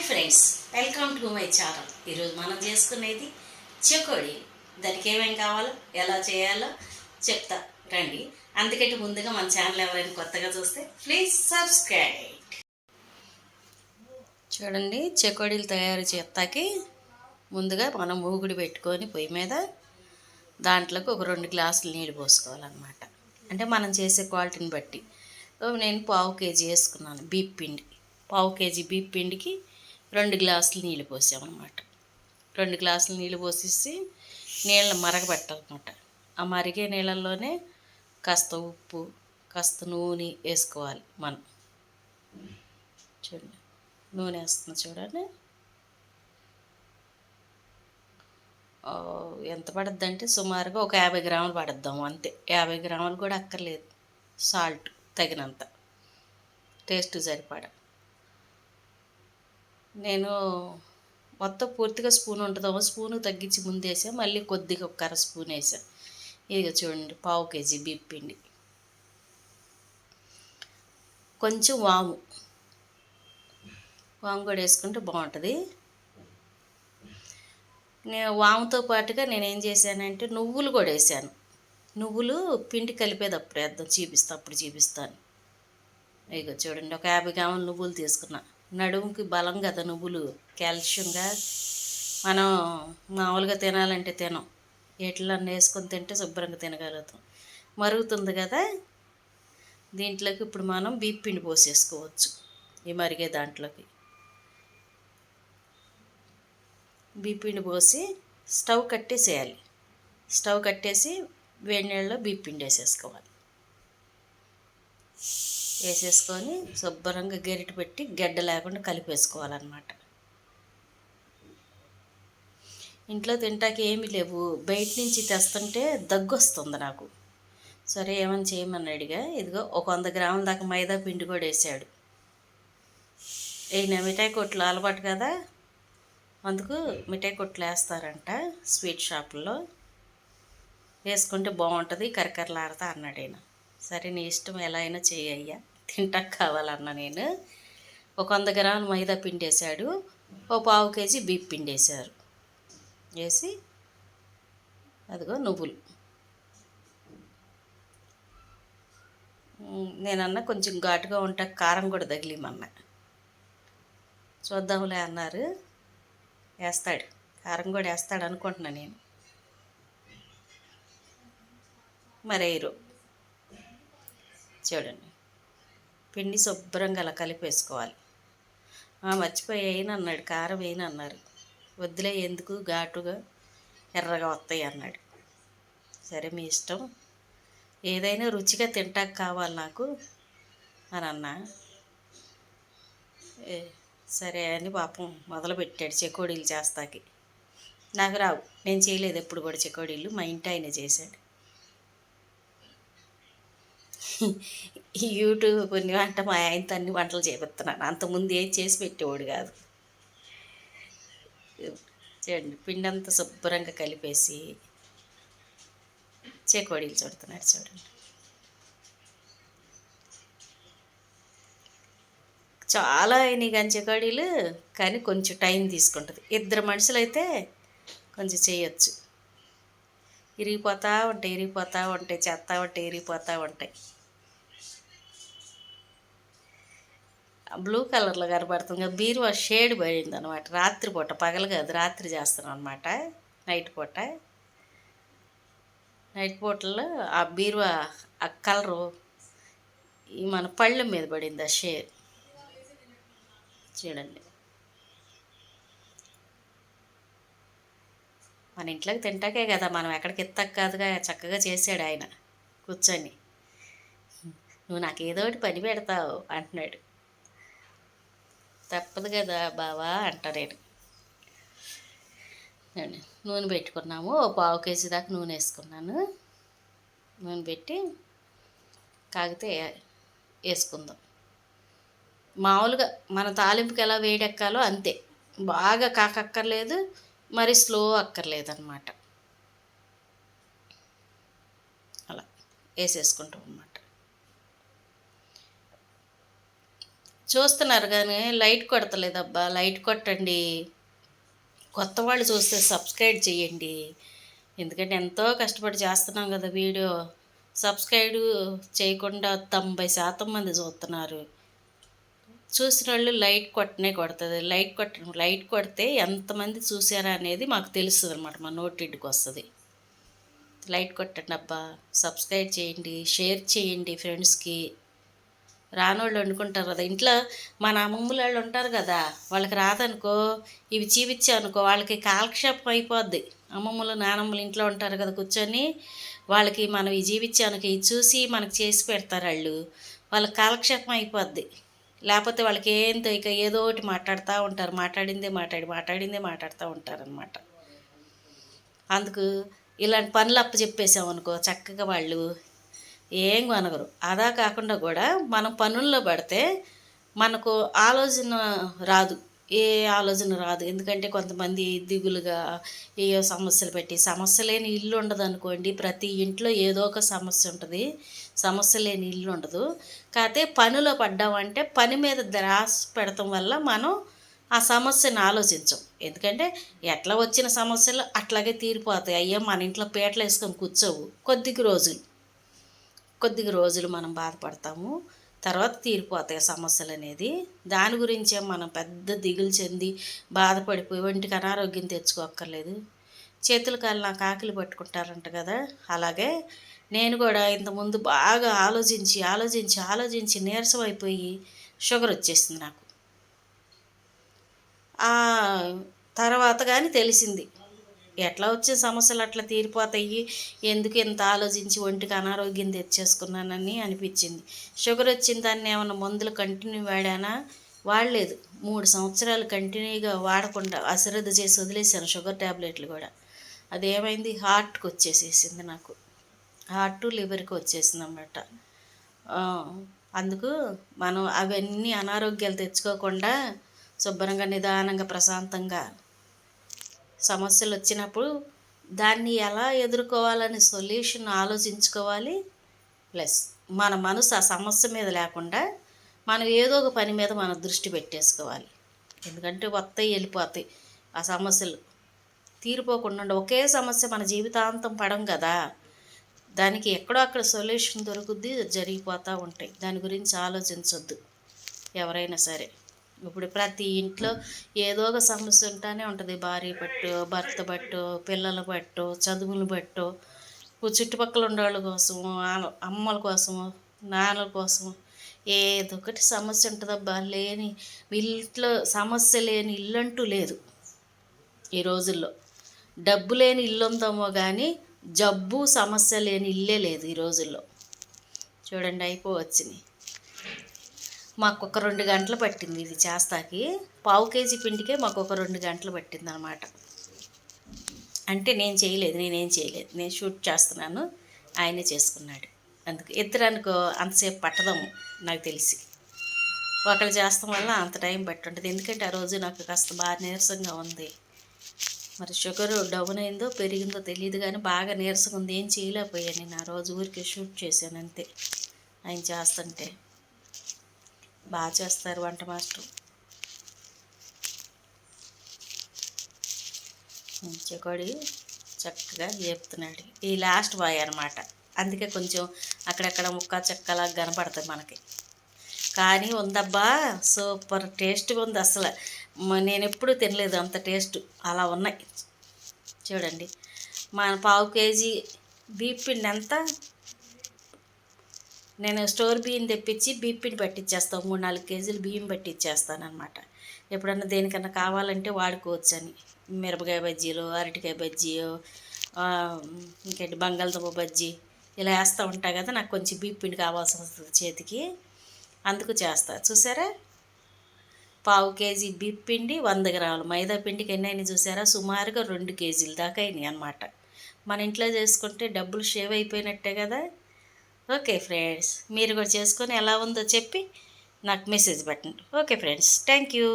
Friends, welcome to my channel. ఈరోజు మనం చేసుకునేది చెకోడి. దానికి ఏమేమి కావాలో ఎలా చేయాలో చెప్తా రండి. అందుకంటే ముందుగా మన ఛానల్ ఎవరైనా కొత్తగా చూస్తే ప్లీజ్ సబ్స్క్రైబ్. చూడండి, చెకోడీలు తయారు చేస్తాకి ముందుగా మనం మూగుడు పెట్టుకొని పొయ్యి మీద దాంట్లోకి ఒక 2 గ్లాసులు నీళ్ళు పోసుకోవాలన్నమాట. అంటే మనం చేసే క్వాలిటీని బట్టి. నేను 1/2 కేజీ వేసుకున్నాను బీప్ పిండి. 1/2 కేజీ బీప్ పిండికి 2 గ్లాసులు నీళ్ళు పోసామన్నమాట. 2 గ్లాసులు నీళ్ళు పోసేసి నీళ్ళని మరగబెట్టాలన్నమాట. ఆ మరిగే నీళ్ళల్లోనే కాస్త ఉప్పు, కాస్త నూనె వేసుకోవాలి మనం. చూడండి, నూనె వేస్తున్నా చూడండి. ఎంత పడుద్ది అంటే సుమారుగా ఒక 50 గ్రాములు పడుద్దాము అంతే. 50 గ్రాములు కూడా అక్కర్లేదు. సాల్ట్ తగినంత, టేస్ట్ సరిపడా. నేను మొత్తం పూర్తిగా స్పూన్ ఉంటుందేమో, స్పూను తగ్గించి ముందు వేసా, మళ్ళీ కొద్దిగా ఒక 1/2 స్పూన్ వేసా. ఇక చూడండి, 1/2 కేజీ బీప్ పిండి, కొంచెం వాము కూడా వేసుకుంటే బాగుంటుంది. నేను వాముతో పాటుగా నేనేం చేశానంటే నువ్వులు కూడా వేసాను. నువ్వులు పిండి కలిపేటప్పుడు వేద్దాం, అప్పుడు చూపిస్తాను. ఇక చూడండి, ఒక 50 గ్రాముల నువ్వులు తీసుకున్నా. నడుముకి బలం కదా నువ్వులు, కాల్షియంగా. మనం మామూలుగా తినాలంటే తినం, ఎట్లా వేసుకొని తింటే శుభ్రంగా తినగలుగుతాం. మరుగుతుంది కదా, దీంట్లోకి ఇప్పుడు మనం బీప్ పిండి పోసేసుకోవచ్చు. ఈ మరిగే దాంట్లోకి బీప్ పిండి పోసి స్టవ్ కట్టేసేయాలి. స్టవ్ కట్టేసి వేడి నీళ్ళలో బీప్ పిండి వేసేసుకోవాలి. వేసేసుకొని శుభ్రంగా గరిటె పెట్టి గడ్డ లేకుండా కలిపేసుకోవాలన్నమాట. ఇంట్లో తింటాకి ఏమీ లేవు, బయట నుంచి తెస్తుంటే దగ్గు వస్తుంది నాకు. సరే ఏమని చేయమని అడిగా. ఇదిగో ఒక 100 గ్రాముల దాకా మైదా పిండి కూడా వేసాడు. ఈయన మిఠాయి కొట్లు అలవాటు కదా, అందుకు మిఠాయి కొట్లు వేస్తారంట స్వీట్ షాపుల్లో. వేసుకుంటే బాగుంటుంది, కరకరలాడతా అన్నాడు ఆయన. సరే నీ ఇష్టం, ఎలా అయినా చేయయ్యా, తింటాక కావాలన్నా. నేను ఒక 100 గ్రాముల మైదా పిండి వేసాడు, ఒక 1/2 కేజీ బీప్ పిండి వేసారు. వేసి అదిగో నువ్వులు. నేనన్నా కొంచెం ఘాటుగా ఉంటా, కారం కూడా తగిలిమన్నా. చూద్దాంలే అన్నారు. వేస్తాడు, కారం కూడా వేస్తాడు అనుకుంటున్నా నేను. మరేరు చూడండి, పిండి శుభ్రంగా అలా కలిపేసుకోవాలి. మర్చిపోయి వేయనన్నాడు, కారం వేయనన్నారు. వద్దులే, ఎందుకు ఘాటుగా ఎర్రగా వస్తాయి అన్నాడు. సరే మీ ఇష్టం, ఏదైనా రుచిగా తింటాక కావాలి నాకు అని అన్నా. సరే అని పాపం మొదలుపెట్టాడు చెకోడీలు చేస్తాకి. నాకు రావు, నేను చేయలేదు ఎప్పుడు కూడా చెకోడీలు, మా ఇంటి ఆయన చేశాడు. యూట్యూబ్ కొన్ని వంట మా ఆయనతో అన్ని వంటలు చేపిస్తున్నాను, అంతకుముందు ఏది చేసి పెట్టేవాడు కాదు. చూడండి, పిండి అంతా శుభ్రంగా కలిపేసి చెకోడీలు చుడుతున్నాడు. చూడండి, చాలా అయినాయి కానీ చెకోడీలు, కానీ కొంచెం టైం తీసుకుంటుంది. 2 మనుషులు అయితే కొంచెం చేయొచ్చు. ఇరిగిపోతూ ఉంటాయి, చేస్తూ ఉంటాయి, ఇరిగిపోతూ ఉంటాయి. బ్లూ కలర్లో కనబడుతుంది, బీరువా షేడ్ పడింది అనమాట. రాత్రిపూట, పగలు కాదు, రాత్రి చేస్తాను అనమాట. నైట్ పూటలో ఆ బీరువా ఆ కలరు ఈ మన పళ్ళ మీద పడింది ఆ షేడ్. చూడండి, మన ఇంట్లోకి తింటాకే కదా, మనం ఎక్కడికి ఎత్తక కాదుగా. చక్కగా చేశాడు ఆయన కూర్చొని. నువ్వు నాకు ఏదో ఒకటి పని పెడతావు అంటున్నాడు. తప్పదు కదా బావా అంట నేను. నూనె పెట్టుకున్నాము, 1/2 కేజీ దాకా నూనె వేసుకున్నాను. నూనె పెట్టి కాగితే వేసుకుందాం. మామూలుగా మన తాలింపుకి ఎలా వేడెక్కాలో అంతే, బాగా కాకక్కర్లేదు, మరి స్లో అక్కర్లేదు అన్నమాట. అలా వేసేసుకుంటాం అన్నమాట. చూస్తున్నారు కానీ లైట్ కొడతలేదబ్బా, లైట్ కొట్టండి. కొత్త వాళ్ళు చూస్తే సబ్స్క్రైబ్ చేయండి, ఎందుకంటే ఎంతో కష్టపడి చేస్తున్నాం కదా వీడియో. సబ్స్క్రైబ్ చేయకుండా 90% మంది చూస్తున్నారు. చూసిన వాళ్ళు లైట్ కొట్టనే కొడుతుంది. లైట్ కొడితే ఎంతమంది చూసారా అనేది మాకు తెలుస్తుంది అనమాట, మా నోటికి వస్తుంది. లైట్ కొట్టండి అబ్బా, సబ్స్క్రైబ్ చేయండి, షేర్ చేయండి ఫ్రెండ్స్కి. రానోళ్ళు వండుకుంటారు కదా ఇంట్లో, మన అమ్మమ్మల వాళ్ళు ఉంటారు కదా, వాళ్ళకి రాదనుకో ఇవి చూపించానుకో వాళ్ళకి కాలక్షేపం అయిపోద్ది. అమ్మమ్మలు నానమ్మలు ఇంట్లో ఉంటారు కదా కూర్చొని, వాళ్ళకి మనం ఈ జీవించానుకో ఇది చూసి మనకి చేసి పెడతారు వాళ్ళు, వాళ్ళకి కాలక్షేపం అయిపోద్ది. లేకపోతే వాళ్ళకి ఏంతో ఇక ఏదో ఒకటి మాట్లాడుతూ ఉంటారు, మాట్లాడిందే మాట్లాడుతూ ఉంటారనమాట. అందుకు ఇలాంటి పనులు చెప్పేసామనుకో చక్కగా వాళ్ళు ఏం కొనగరు. అదా కాకుండా కూడా మనం పనుల్లో పడితే మనకు ఆలోచన రాదు, ఏ ఆలోచన రాదు. ఎందుకంటే కొంతమంది దిగులుగా ఏయో సమస్యలు పెట్టి, సమస్య లేని ఇల్లు ఉండదు అనుకోండి. ప్రతి ఇంట్లో ఏదో ఒక సమస్య ఉంటుంది, సమస్య లేని ఇల్లు ఉండదు. కాకపోతే పనిలో పడ్డామంటే పని మీద ధ్యాస పెడతాం వల్ల మనం ఆ సమస్యను ఆలోచించం. ఎందుకంటే ఎట్లా వచ్చిన సమస్యలు అట్లాగే తీరిపోతాయి. అయ్యో మన ఇంట్లో పీటలు వేసుకొని కూర్చోవు, కొద్దిగా రోజులు మనం బాధపడతాము, తర్వాత తీరిపోతాయి సమస్యలు అనేది. దాని గురించే మనం పెద్ద దిగులు చెంది బాధపడిపోయి ఒంటికి అనారోగ్యం తెచ్చుకోక్కర్లేదు. చేతులు కాళ్ళు నాకు ఆకలి పట్టుకుంటారంట కదా, అలాగే నేను కూడా ఇంతకుముందు బాగా ఆలోచించి నీరసం అయిపోయి షుగర్ వచ్చేసింది నాకు. తర్వాత కానీ తెలిసింది ఎట్లా వచ్చే సమస్యలు అట్లా తీరిపోతాయి, ఎందుకు ఇంత ఆలోచించి ఒంటికి అనారోగ్యం తెచ్చేసుకున్నానని అనిపించింది. షుగర్ వచ్చిన దాన్ని ఏమన్నా మందులు కంటిన్యూ వాడానా? వాడలేదు. 3 సంవత్సరాలు కంటిన్యూగా వాడకుండా అశ్రద్ధ చేసి వదిలేసాను షుగర్ ట్యాబ్లెట్లు కూడా. అదేమైంది, హార్ట్కి వచ్చేసేసింది నాకు, లివర్కి వచ్చేసింది అన్నమాట. అందుకు మనం అవన్నీ అనారోగ్యాలు తెచ్చుకోకుండా శుభ్రంగా నిదానంగా ప్రశాంతంగా సమస్యలు వచ్చినప్పుడు దాన్ని ఎలా ఎదుర్కోవాలని సొల్యూషన్ ఆలోచించుకోవాలి. ప్లస్ మన మనసు ఆ సమస్య మీద లేకుండా మనం ఏదో ఒక పని మీద మన దృష్టి పెట్టేసుకోవాలి. ఎందుకంటే వస్తాయి వెళ్ళిపోతాయి ఆ సమస్యలు, తీరిపోకుండా ఒకే సమస్య మన జీవితాంతం పడం కదా. దానికి ఎక్కడో అక్కడ సొల్యూషన్ దొరుకుద్ది, జరిగిపోతూ ఉంటాయి. దాని గురించి ఆలోచించొద్దు ఎవరైనా సరే. ఇప్పుడు ప్రతి ఇంట్లో ఏదో ఒక సమస్య ఉంటూనే ఉంటుంది. భార్య బట్టో, భర్త బట్టో, పిల్లల బట్టో, చదువులు బట్టో, చుట్టుపక్కల ఉండేవాళ్ళ కోసము, అమ్మల కోసము, నాన్నల కోసము ఏదో ఒకటి సమస్య ఉంటుందబ్బా. ఇంట్లో సమస్య లేని ఇల్లు అంటూ లేదు ఈ రోజుల్లో. డబ్బు లేని ఇల్లు ఉందామో కానీ జబ్బు సమస్య లేని ఇల్లే లేదు ఈ రోజుల్లో. చూడండి అయిపోవచ్చింది. మాకు ఒక 2 గంటలు పట్టింది ఇది చేస్తాకి. 1/2 కేజీ పిండికే మాకు ఒక 2 గంటలు పట్టింది అనమాట. అంటే నేనేం చేయలేదు, నేను షూట్ చేస్తున్నాను, ఆయనే చేసుకున్నాడు. అందుకు ఇద్దరనుకో అంతసేపు పట్టదము నాకు తెలిసి. ఒకళ్ళు చేస్తాం వల్ల అంత టైం పట్టి ఉంటుంది. ఎందుకంటే ఆ రోజు నాకు కాస్త బాగా నీరసంగా ఉంది. మరి షుగర్ డౌన్ అయిందో పెరిగిందో తెలియదు కానీ బాగా నీరసంగా ఉంది. ఏం చేయలేకపోయాను నేను ఆ రోజు, ఊరికే షూట్ చేశాను అంతే. ఆయన చేస్తుంటే బాగా చేస్తారు వంట మాస్టర్. చెకోడి చక్కగా వేపుతున్నాడు. ఈ లాస్ట్ బాయ్ అనమాట, అందుకే కొంచెం అక్కడక్కడ ముక్క చెక్కలా కనపడుతుంది మనకి. కానీ ఉందబ్బా, సూపర్ టేస్ట్గా ఉంది అసలు. నేను ఎప్పుడూ తినలేదు అంత టేస్ట్, అలా ఉన్నాయి చూడండి. మన 1/2 కేజీ బీప్ పిండి ఎంత, నేను స్టోర్ బియ్యం తెప్పించి బీప్ పిండి పట్టించేస్తాను. 3-4 కేజీలు బియ్యం పట్టించేస్తాను అనమాట. ఎప్పుడన్నా దేనికన్నా కావాలంటే వాడుకోవచ్చని. మిరపకాయ బజ్జీలు, అరటికాయ బజ్జీలు, ఇంకేంటి బంగాళదుంప బజ్జీ ఇలా వేస్తూ ఉంటా కదా, నాకు కొంచెం బీప్ పిండి కావాల్సి వస్తుంది చేతికి, అందుకు చేస్తా. చూసారా, 1/2 కేజీ బీప్ పిండి, 100 గ్రాములు మైదా పిండికి ఎన్ని అయినాయి చూసారా, సుమారుగా 2 కేజీలు దాకా అయినాయి అనమాట. మన ఇంట్లో చేసుకుంటే డబ్బులు షేవ్ అయిపోయినట్టే కదా. ఓకే ఫ్రెండ్స్, మీరు కూడా చేసుకొని ఎలా ఉందో చెప్పి నాకు మెసేజ్ పెట్టండి. Okay friends, thank you.